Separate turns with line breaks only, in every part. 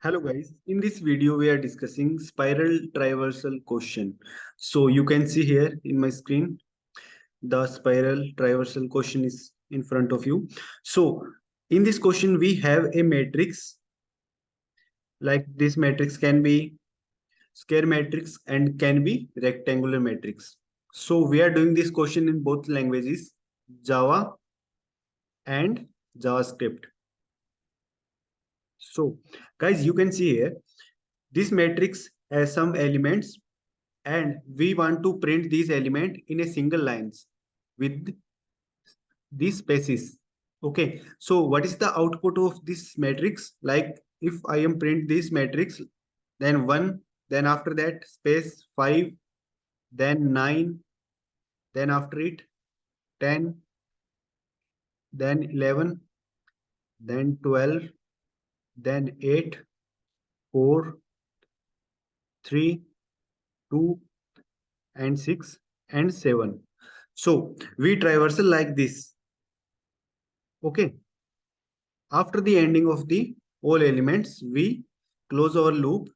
Hello guys, in this video we are discussing spiral traversal question. So you can see here in my screen the spiral traversal question is in front of you. So in this question we have a matrix, like this matrix can be square matrix and can be rectangular matrix. So we are doing this question in both languages, Java and JavaScript. So guys, you can see here this matrix has some elements and we want to print these element in a single lines with these spaces. Okay, so what is the output of this matrix? Like if I am print this matrix, then 1, then after that space 5, then 9, then after it 10, then 11, then 12, then 8, 4, 3, 2, and 6 and 7. So we traversal like this. Okay. After the ending of the all elements, we close our loop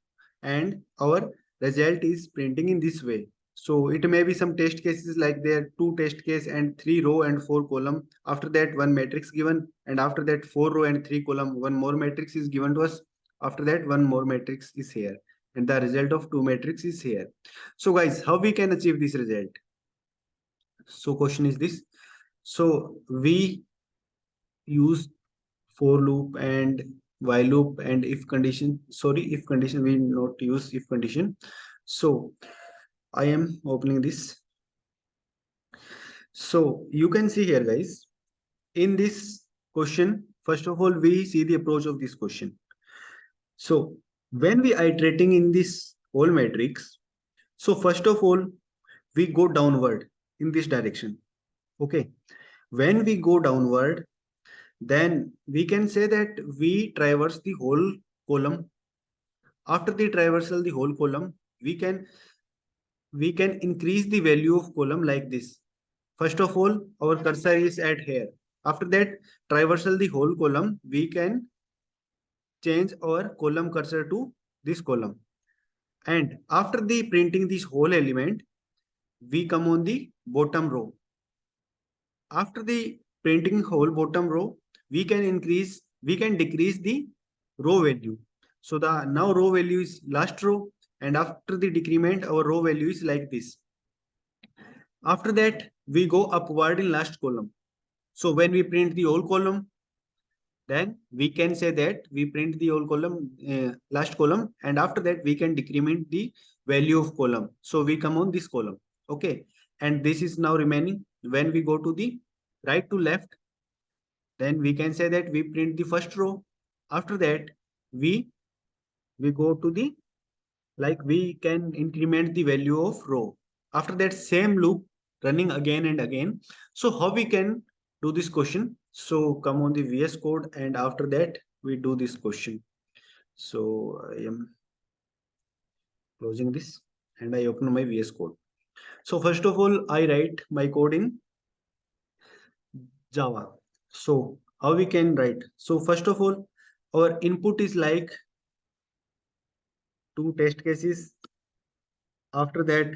and our result is printing in this way. So it may be some test cases like there 2 test case and 3 row and 4 column. After that 1 matrix given, and after that 4 row and 3 column, 1 more matrix is given to us. After that 1 more matrix is here and the result of 2 matrix is here. So guys, how we can achieve this result? So question is this. So we use for loop and while loop and if condition, sorry, if condition, we not use if condition. So I am opening this. So you can see here guys, in this question, first of all we see the approach of this question. So when we iterating in this whole matrix, so first of all we go downward in this direction. Okay, when we go downward, then we can say that we traverse the whole column. After the traversal the whole column, we can increase the value of column like this. First of all, our cursor is at here. After that, traversal the whole column, we can change our column cursor to this column. And after the printing this whole element, we come on the bottom row. After the printing whole bottom row, we can decrease the row value. So the now row value is last row, and after the decrement, our row value is like this. After that, we go upward in last column. So when we print the whole column, then we can say that we print the whole column, last column, and after that we can decrement the value of column. So we come on this column. Okay, and this is now remaining. When we go to the right to left, then we can say that we print the first row. After that, we go to the, like we can increment the value of row. After that, same loop running again and again. So how we can do this question? So come on the VS Code, and after that we do this question. So I am closing this and I open my VS Code. So first of all, I write my code in Java. So how we can write? So first of all, our input is like 2 test cases. After that,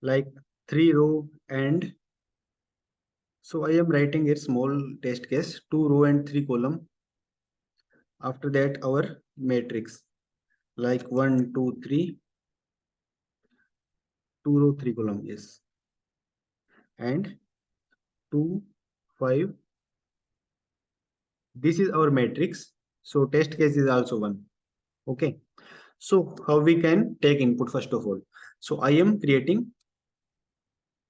like 3 row, and so I am writing a small test case, 2 row and 3 column. After that, our matrix, like 1, 2, 3, 2 row, 3 column, yes, and 2, 5. This is our matrix. So test case is also 1. Okay. So how we can take input first of all? So I am creating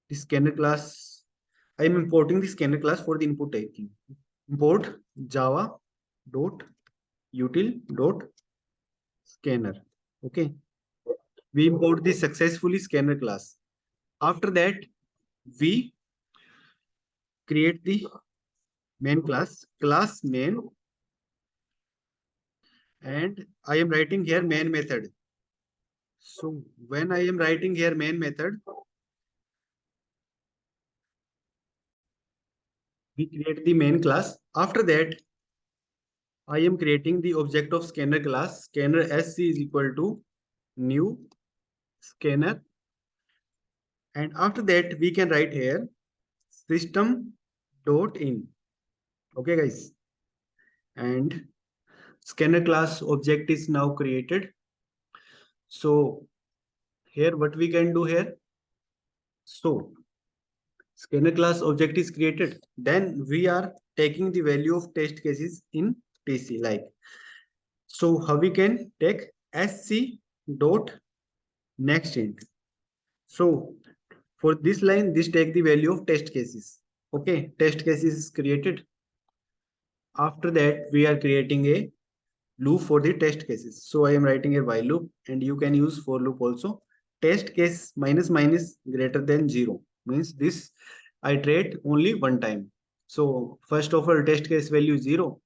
the scanner class. I am importing the scanner class for the input taking. Import java dot util dot scanner. Okay, we import the successfully scanner class. After that, we create the main class main, and I am writing here main method. So when I am writing here main method, we create the main class. After that, I am creating the object of scanner class. Scanner SC is equal to new scanner. And after that, we can write here system dot in. Okay, guys. And scanner class object is now created. So here, what we can do here. So scanner class object is created. Then we are taking the value of test cases in PC. Like, so how we can take SC dot next int. So for this line, this take the value of test cases. Okay, test cases is created. After that, we are creating a loop for the test cases. So I am writing a while loop, and you can use for loop also. Test case minus minus greater than 0 means this iterate only one time. So first of all, test case value is 0.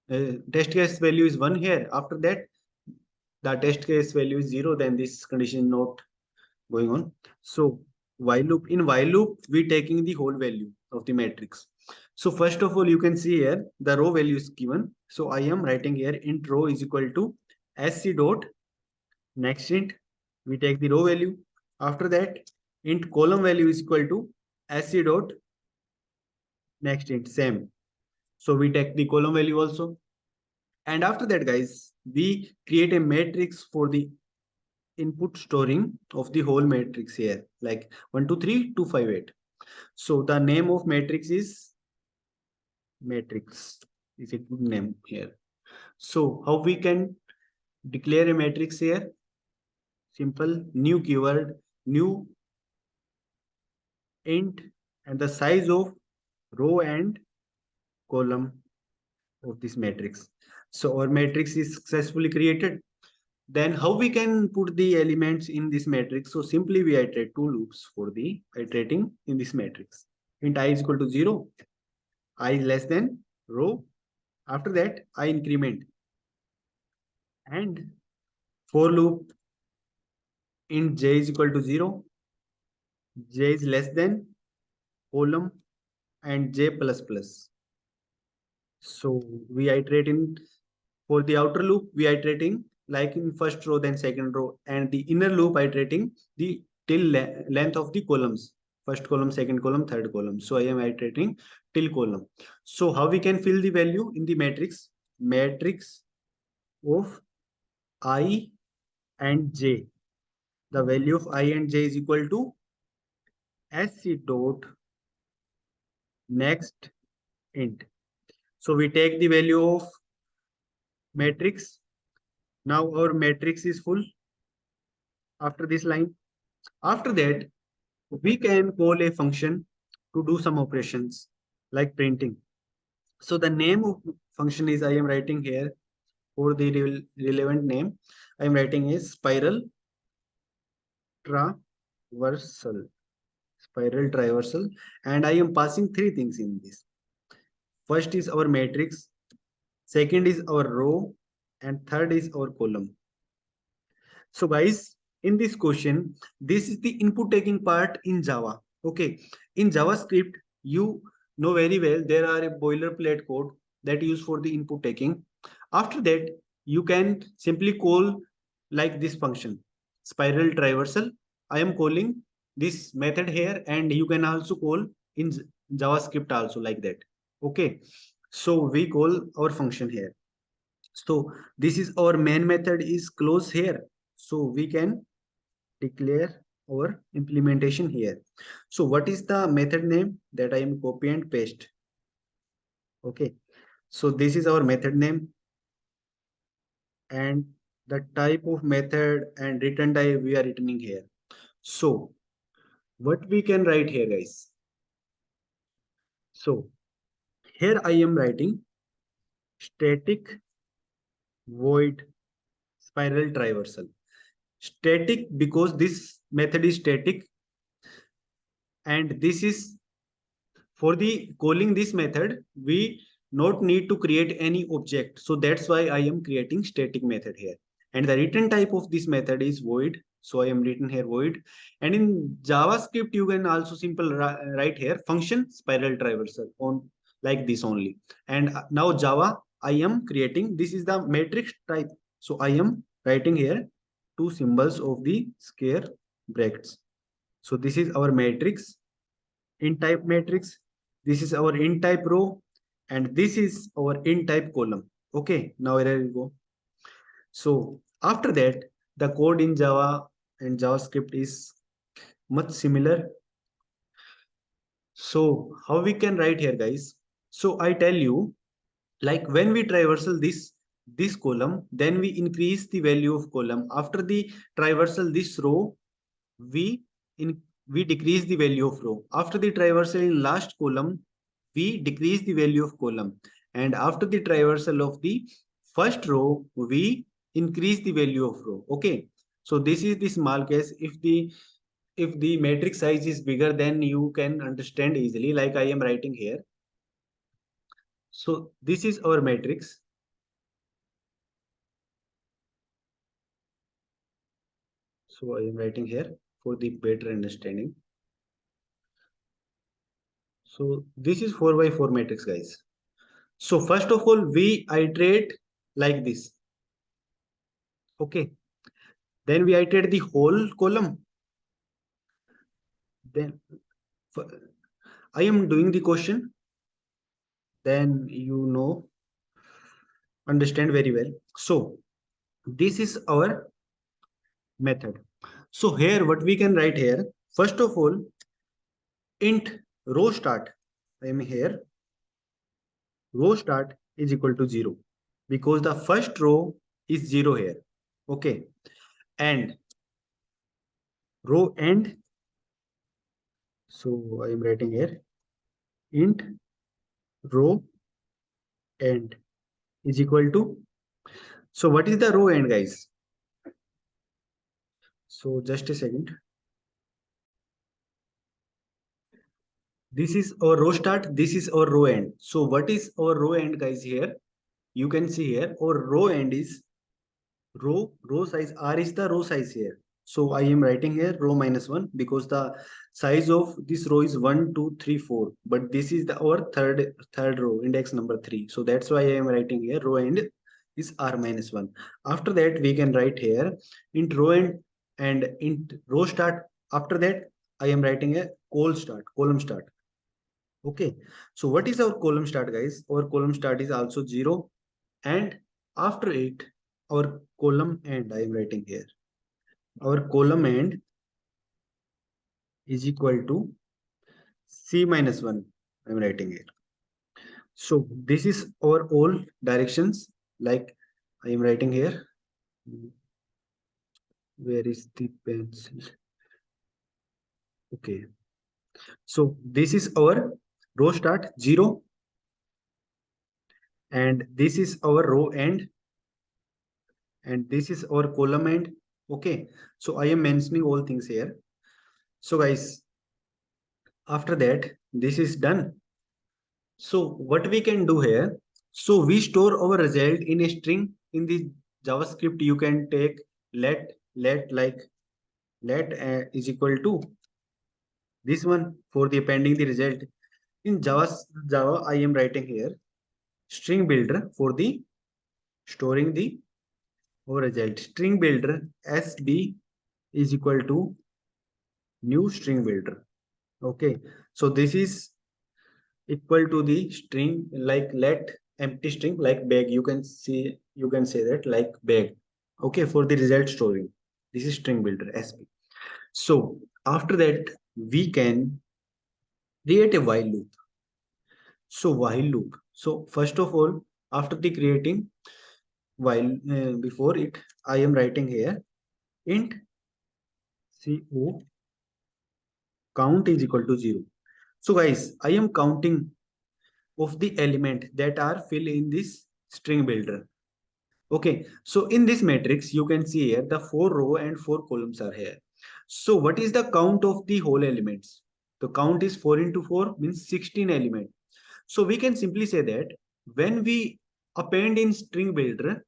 Test case value is 1 here. After that, the test case value is 0. Then this condition is not going on. So while loop, in while loop, we taking the whole value of the matrix. So first of all, you can see here the row value is given. So I am writing here int row is equal to sc dot next int. We take the row value. After that, int column value is equal to sc dot next int same. So we take the column value also. And after that, guys, we create a matrix for the input storing of the whole matrix here, like 1 2 3 2 5 8. So the name of matrix is matrix, is a good name here. So how we can declare a matrix here? Simple, new keyword, new int, and the size of row and column of this matrix. So our matrix is successfully created. Then how we can put the elements in this matrix? So simply we iterate two loops for the iterating in this matrix. Int I is equal to 0, I less than row. After that, I increment. And for loop, int j is equal to 0, j is less than column and j plus plus. So we iterate in, for the outer loop, we iterating like in first row, then second row, and the inner loop iterating the till length of the columns. First column, second column, third column. So I am iterating till column. So how we can fill the value in the matrix? Matrix of I and j. The value of I and j is equal to sc dot next int. So we take the value of matrix. Now our matrix is full after this line. After that, we can call a function to do some operations like printing. So the name of function is, I am writing here for the relevant name. I am writing is spiral traversal. Spiral traversal. And I am passing three things in this. First is our matrix. Second is our row. And third is our column. So guys, in this question, this is the input taking part in Java. Okay. In JavaScript, you know very well, there are a boilerplate code that is used for the input taking. After that, you can simply call like this function, spiral traversal. I am calling this method here, and you can also call in JavaScript also like that. Okay. So we call our function here. So this is our main method is close here. So we can declare our implementation here. So what is the method name that I am copy and paste? Okay. So this is our method name, and the type of method and return type we are returning here. So what we can write here, guys? So here I am writing static void spiral traversal. Static because this method is static, and this is for the calling this method, we not need to create any object. So that's why I am creating static method here. And the return type of this method is void. So I am written here void. And in JavaScript, you can also simple write here function spiral traversal on like this only. And now Java, I am creating, this is the matrix type. So I am writing here two symbols of the square brackets. So this is our matrix, int type matrix. This is our int type row, and this is our int type column. Okay, now where we go. So after that, the code in Java and JavaScript is much similar. So how we can write here, guys? So I tell you, like when we traversal this column, then we increase the value of column. After the traversal this row, we in we decrease the value of row. After the traversal in last column, we decrease the value of column. And after the traversal of the first row, we increase the value of row. Okay. So this is the small case. If the matrix size is bigger, then you can understand easily, like I am writing here. So this is our matrix. So I am writing here for the better understanding. So this is 4 by 4 matrix, guys. So first of all, we iterate like this. Okay. Then we iterate the whole column. Then I am doing the question. Then understand very well. So this is our method. So here, what we can write here, first of all, int row start. I am here. Row start is equal to 0 because the first row is 0 here. Okay. And row end. So I am writing here int row end is equal to. So what is the row end, guys? So just a second. This is our row start. This is our row end. So what is our row end, guys? Here you can see here our row end is row size. R is the row size here. So I am writing here row minus 1 because the size of this row is 1, 2, 3, 4. But this is our third row, index number 3. So that's why I am writing here row end is R minus 1. After that, we can write here int row end and int row start. After that, I am writing a column start. Okay. So what is our column start, guys? Our column start is also 0. And after it, our column end, I am writing here. Our column end is equal to C minus 1. I am writing here. So this is our all directions. Like I am writing here. Where is the pencil? Okay. So this is our row start 0. And this is our row end. And this is our column end. Okay. So I am mentioning all things here. So guys, after that, this is done. So what we can do here, so we store our result in a string. In the JavaScript, you can take let is equal to this one for the appending the result. In Java, I am writing here string builder for the storing the our result. String builder SB is equal to new string builder. Okay, so this is equal to the string like let empty string like bag. You can say that like bag. Okay, for the result storing. This is string builder SP. So after that, we can create a while loop. So while loop. So first of all, after the creating while before it, I am writing here int co count is equal to 0. So guys, I am counting of the element that are filled in this string builder. Okay, so in this matrix, you can see here the 4 row and 4 columns are here. So what is the count of the whole elements? The count is 4 into 4 means 16 element. So we can simply say that when we append in string builder,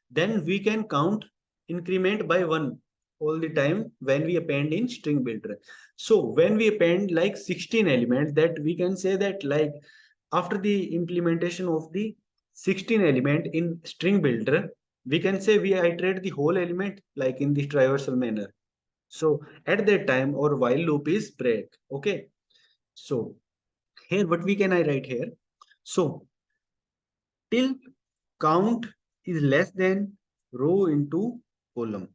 then we can count increment by 1 all the time when we append in string builder. So when we append like 16 elements, that we can say that like after the implementation of the 16 element in string builder, we can say we iterate the whole element like in this traversal manner. So at that time our while loop is break. Okay. So here what we can I write here? So till count is less than row into column.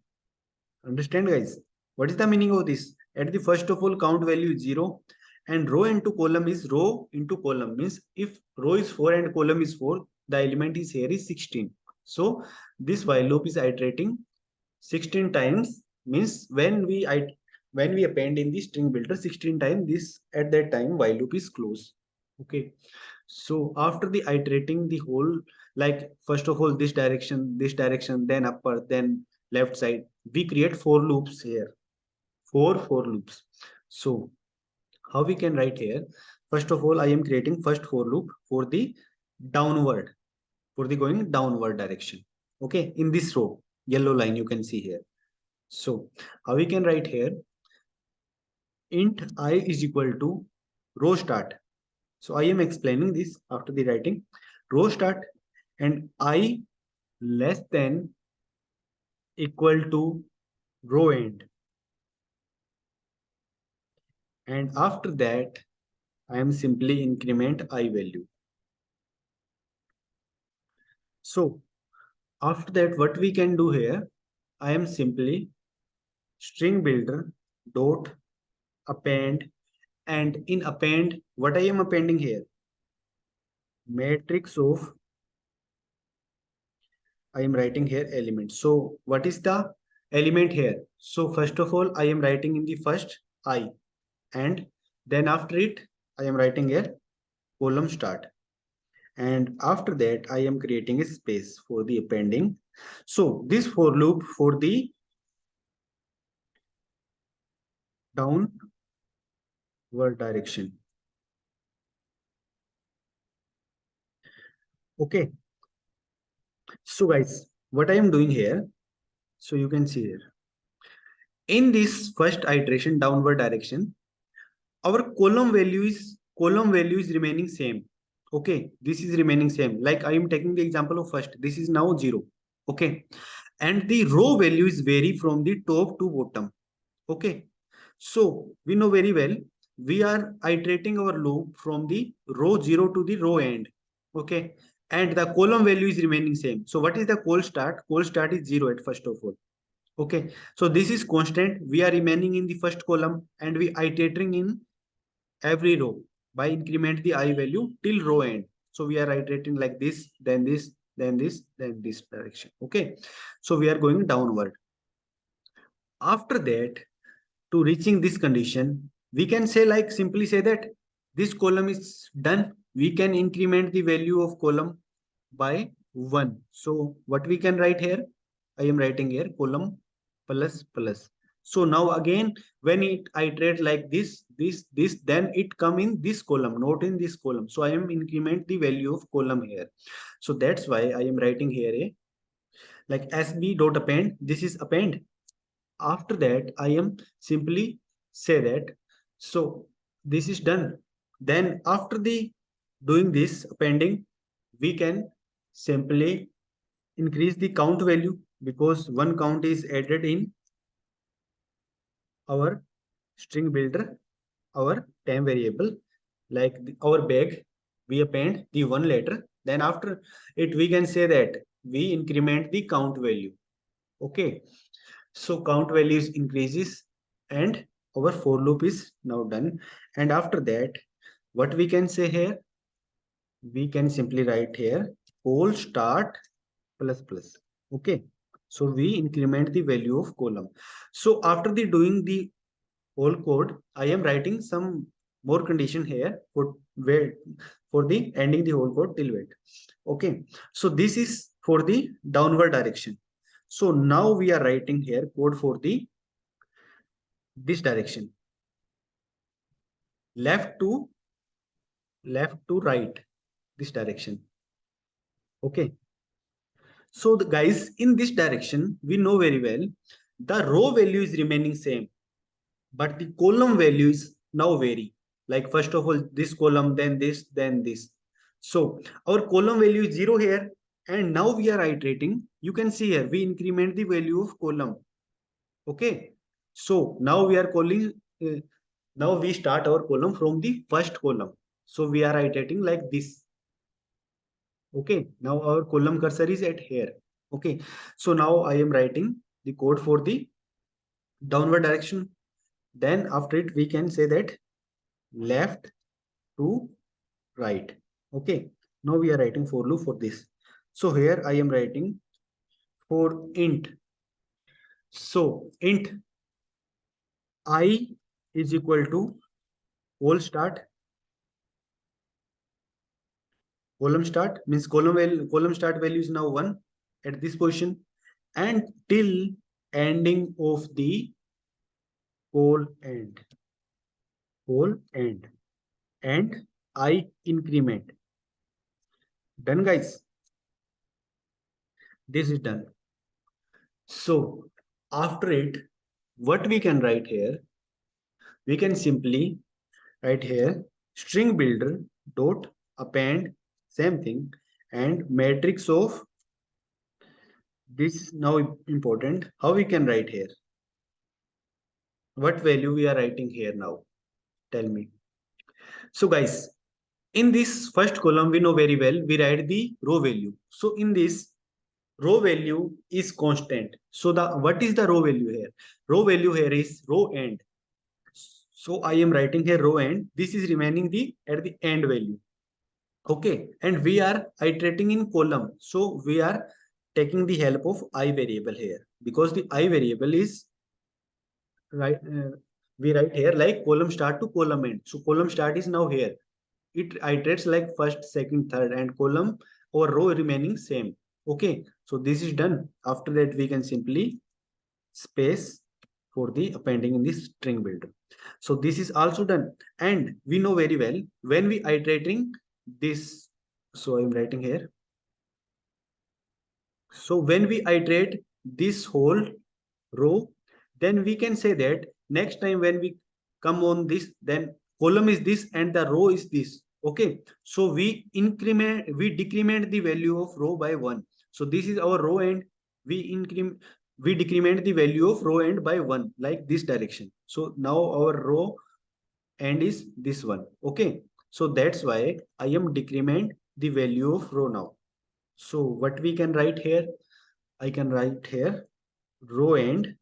Understand guys? What is the meaning of this? At the first of all count value is 0 and row into column is row into column, means if row is 4 and column is 4, the element is here is 16. So this while loop is iterating 16 times, means when we append in the string builder 16 times, this at that time while loop is closed. Okay. So after the iterating the whole, like first of all this direction, then upper, then left side, we create four loops here. Four loops. So how we can write here? First of all, I am creating first for loop for the downward, for the going downward direction. Okay, in this row, yellow line you can see here. So how we can write here? Int I is equal to row start. So I am explaining this after the writing. Row start and I less than equal to row end. And after that, I am simply increment I value. So after that, what we can do here, I am simply string builder dot append, and in append, what I am appending here? Matrix of, I am writing here element. So what is the element here? So first of all, I am writing in the first I, and then after it, I am writing here column start. And after that, I am creating a space for the appending. So this for loop for the downward direction. Okay. So guys, what I am doing here, so you can see here. In this first iteration downward direction, our column value is remaining same. Okay, this is remaining same. Like I am taking the example of first. This is now 0. Okay, and the row values vary from the top to bottom. Okay, so we know very well we are iterating our loop from the row 0 to the row end. Okay, and the column value is remaining same. So what is the call start? Call start is 0 at first of all. Okay, so this is constant. We are remaining in the first column and we iterating in every row by increment the I value till row end. So we are iterating like this, then this, then this, then this direction. Okay, so we are going downward. After that, to reaching this condition, we can say like simply say that this column is done. We can increment the value of column by 1. So what we can write here? I am writing here column plus plus. So now again, when it iterate like this, then it come in this column, not in this column. So I am increment the value of column here. So that's why I am writing here a like sb dot append. This is append. After that, I am simply say that. So this is done. Then after the doing this appending, we can simply increase the count value because one count is added in our string builder, our time variable, like our bag, we append the one letter. Then after it, we can say that we increment the count value. Okay. So count values increases and our for loop is now done. And after that, what we can say here? We can simply write here call start plus plus. Okay. So we increment the value of column. So after the doing the whole code, I am writing some more condition here for where for the ending the whole code till wait. Okay. So this is for the downward direction. So now we are writing here code for the this direction, left to right, this direction. Okay, so the guys in this direction we know very well the row value is remaining same, but the column values now vary. Like first of all this column, then this, then this. So our column value is 0 here, and now we are iterating. You can see here we increment the value of column. Okay, so now we are calling now we start our column from the first column. So we are iterating like this. Okay, now our column cursor is at here. Okay, so now I am writing the code for the downward direction. Then after it we can say that left to right. Okay, now we are writing for loop for this. So here I am writing for int. So int I is equal to column start means column start value is now 1 at this position, and till ending of the call end and I increment. Done, guys. This is done. So after it, what we can write here, we can simply write here string builder dot append, same thing, and matrix of this is now important. How we can write here? What value we are writing here now? Tell me. So guys, in this first column, we know very well, we write the row value. So in this, row value is constant. So the what is the row value here? Row value here is row end. So I am writing here row end. This is remaining the at the end value. Okay, and we are iterating in column. So we are taking the help of I variable here, because the I variable is right. We write here like column start to column end. So column start is now here. It iterates like first, second, third, and column or row remaining same. Okay, so this is done. After that, we can simply space for the appending in this string builder. So this is also done, and we know very well when we iterating this. So I'm writing here. So when we iterate this whole row, then we can say that next time when we come on this, then column is this and the row is this. Okay, so we decrement the value of row by 1. So this is our row, and we decrement the value of row end by 1 like this direction. So now our row end is this one. Okay, so that's why I am decrement the value of row now. So what we can write here? I can write here row end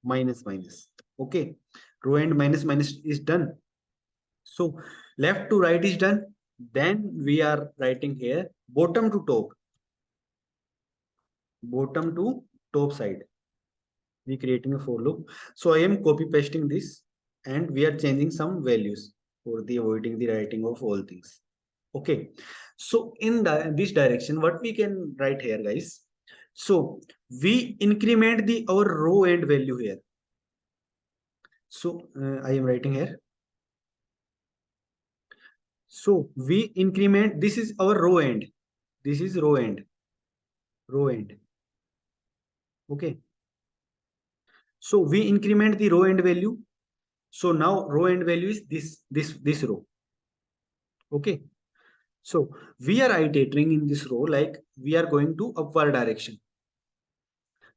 minus minus. Okay, row end minus minus is done. So left to right is done. Then we are writing here bottom to top side. We creating a for loop. So I am copy pasting this, and we are changing some values for the avoiding the writing of all things. Okay, so in this direction, what we can write here, guys? So we increment the our row end value here. So I am writing here. So we increment, this is our row end. This is row end. Okay. So we increment the row end value. So now row end value is this row. Okay. So we are iterating in this row like we are going to upward direction.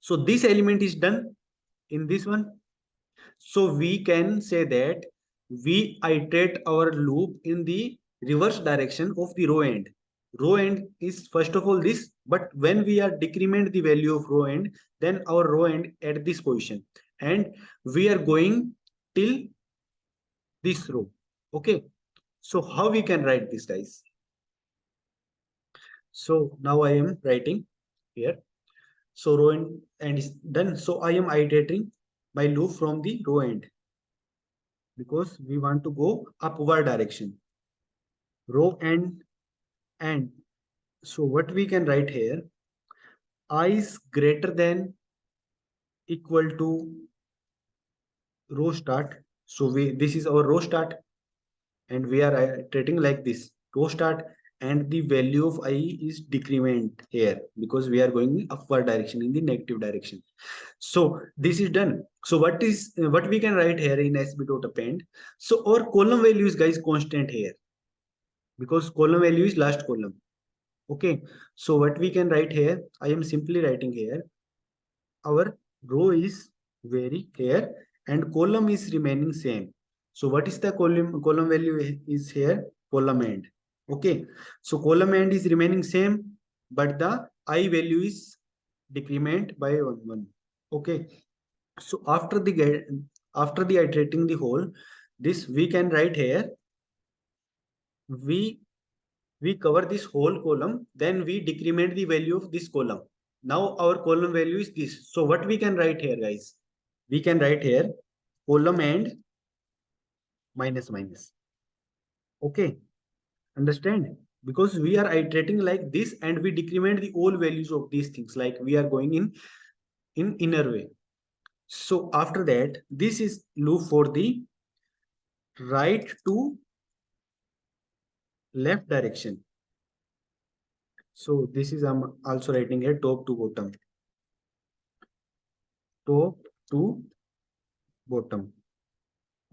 So this element is done in this one. So we can say that we iterate our loop in the reverse direction of the row end. Row end is first of all this, but when we are decrement the value of row end, then our row end at this position, and we are going till this row. Okay, so how we can write this, guys? So now I am writing here. So row end is done. So I am iterating my loop from the row end, because we want to go upward direction. Row and so what we can write here, I is greater than equal to row start. So this is our row start, and we are iterating like this row start, and the value of I is decrement here because we are going in upward direction, in the negative direction. So this is done. So what we can write here in sb.append. So our column value is, guys, constant here. because column value is last column. Okay, so what we can write here, I am simply writing here, our row is very here and column is remaining same. So what is the column value is here? Column end. Okay, so column end is remaining same, but the I value is decrement by 1. Okay, so after the iterating the whole, this we can write here, we cover this whole column, then we decrement the value of this column. Now our column value is this. So what we can write here, guys? We can write here column and minus minus. Okay, understand? Because we are iterating like this and we decrement the all values of these things, like we are going in inner way. So after that, this is loop for the right to left direction. So this is I'm also writing here top to bottom. Top to bottom.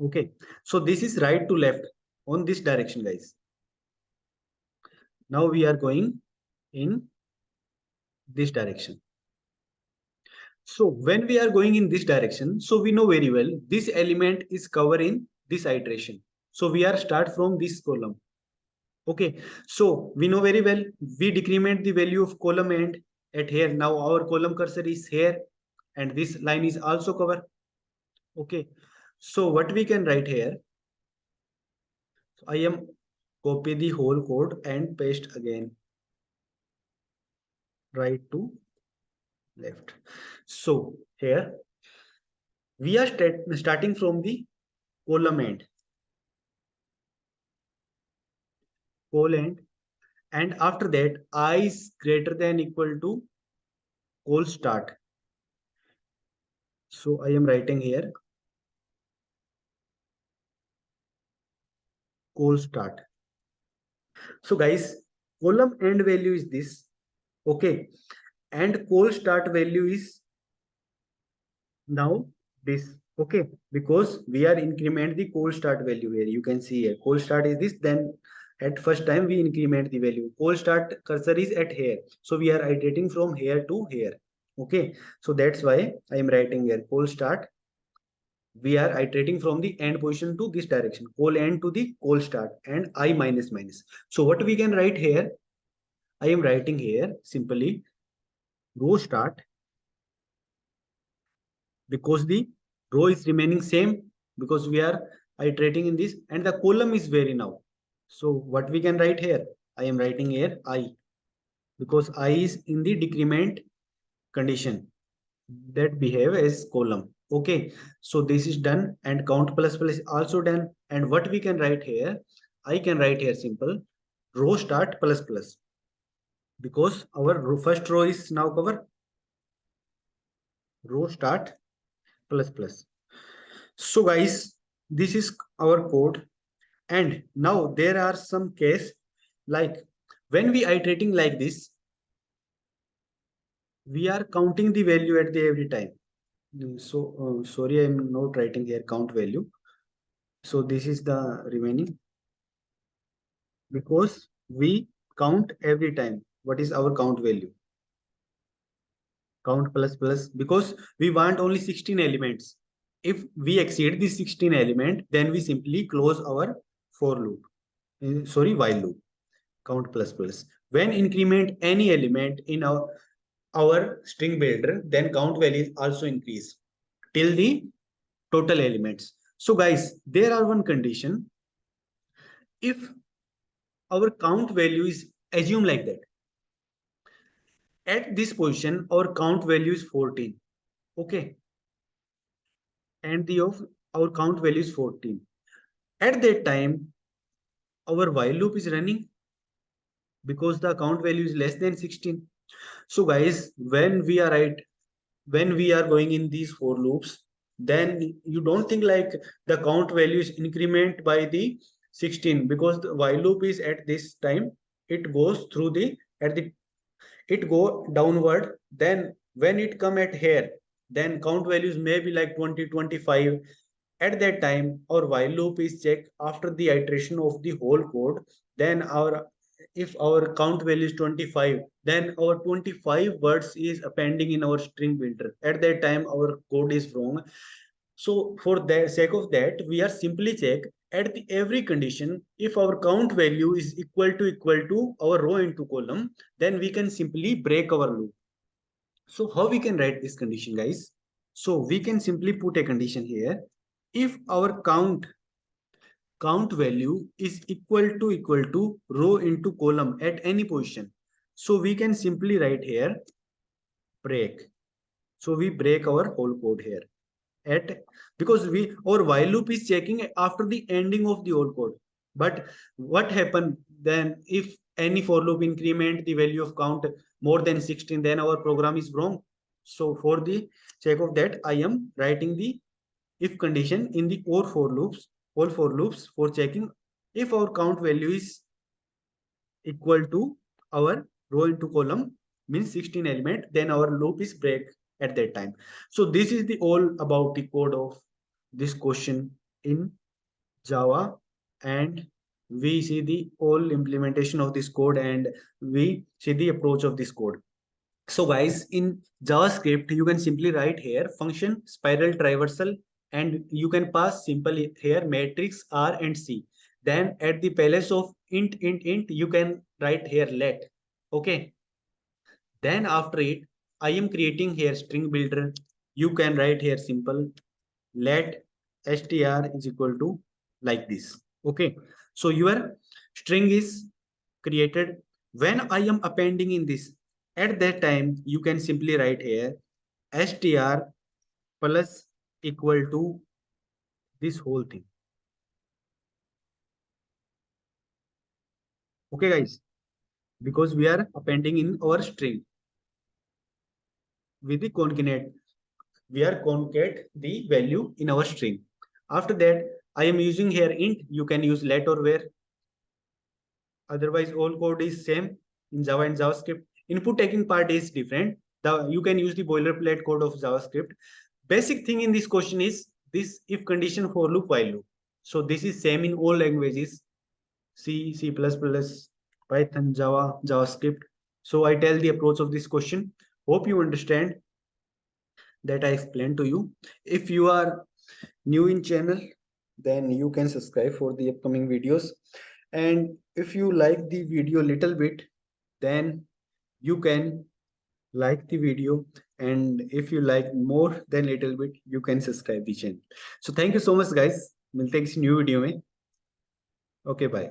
Okay, so this is right to left on this direction, guys. Now we are going in this direction. So when we are going in this direction, so we know very well this element is covering this iteration. So we are start from this column. Okay, so we know very well we decrement the value of column end at here. Now our column cursor is here and this line is also cover. Okay, so what we can write here, I am copy the whole code and paste again, right to left. So here we are starting from the column end, and after that I is greater than equal to col start. So I am writing here col start. So guys, column end value is this, okay, and col start value is now this, okay, because we are increment the col start value here. You can see here col start is this, then at first time we increment the value. Col start cursor is at here, so we are iterating from here to here. Okay, so that's why I am writing here col start. We are iterating from the end position to this direction, col end to the col start, and I minus minus. So what we can write here, I am writing here simply row start, because the row is remaining same, because we are iterating in this, and the column is vary now. So what we can write here, I am writing here I, because I is in the decrement condition that behave as column. Okay, so this is done and count plus plus is also done. And what we can write here, I can write here simple row start plus plus, because our first row is now cover, row start plus plus. So guys, this is our code. And now there are some case, like when we iterating like this, we are counting the value at the every time. So sorry, I'm not writing here count value. So this is the remaining, because we count every time. What is our count value? Count plus plus, because we want only 16 elements. If we exceed the 16 element, then we simply close our for loop. Sorry, while loop. Count plus plus. When increment any element in our string builder, then count values also increase till the total elements. So guys, there are one condition. If our count value is assume like that, at this position our count value is 14, okay, and the of our count value is 14. At that time our while loop is running, because the count value is less than 16. So guys, when we are going in these for loops, then you don't think like the count value is increment by the 16, because the while loop is at this time, it goes through the at the it go downward. Then when it come at here, then count values may be like 20, 25. At that time our while loop is checked after the iteration of the whole code, then if our count value is 25, then our 25 words is appending in our string builder. At that time our code is wrong. So for the sake of that, we are simply check at the every condition, if our count value is equal to our row into column, then we can simply break our loop. So how we can write this condition, guys? So we can simply put a condition here. If our count value is equal to row into column at any position, so we can simply write here break. So we break our whole code here at, because our while loop is checking after the ending of the old code. But what happen then if any for loop increment the value of count more than 16, then our program is wrong. So for the sake of that, I am writing the if condition in the all for loops for checking if our count value is equal to our row into column means 16 element, then our loop is break at that time. So this is the all about the code of this question in Java, and we see the all implementation of this code and we see the approach of this code. So guys, in JavaScript, you can simply write here function spiral traversal, and you can pass simple here matrix R and C. Then at the place of int, you can write here let. Okay. Then after it, I am creating here string builder. You can write here simple let str is equal to like this. Okay. So your string is created. When I am appending in this, at that time, you can simply write here str plus equal to this whole thing. Okay, guys, because we are appending in our string with the concatenate, we are concat the value in our string. After that, I am using here int. You can use let or where. Otherwise, all code is same in Java and JavaScript. Input taking part is different. You can use the boilerplate code of JavaScript. Basic thing in this question is this if condition for loop while loop. So this is same in all languages, C, C++, Python, Java, JavaScript. So I tell the approach of this question. Hope you understand that I explained to you. If you are new in channel, then you can subscribe for the upcoming videos. And if you like the video little bit, then you can like the video, and if you like more than little bit, you can subscribe the channel. So thank you so much guys, मिलते हैं किसी new video में. Okay, bye.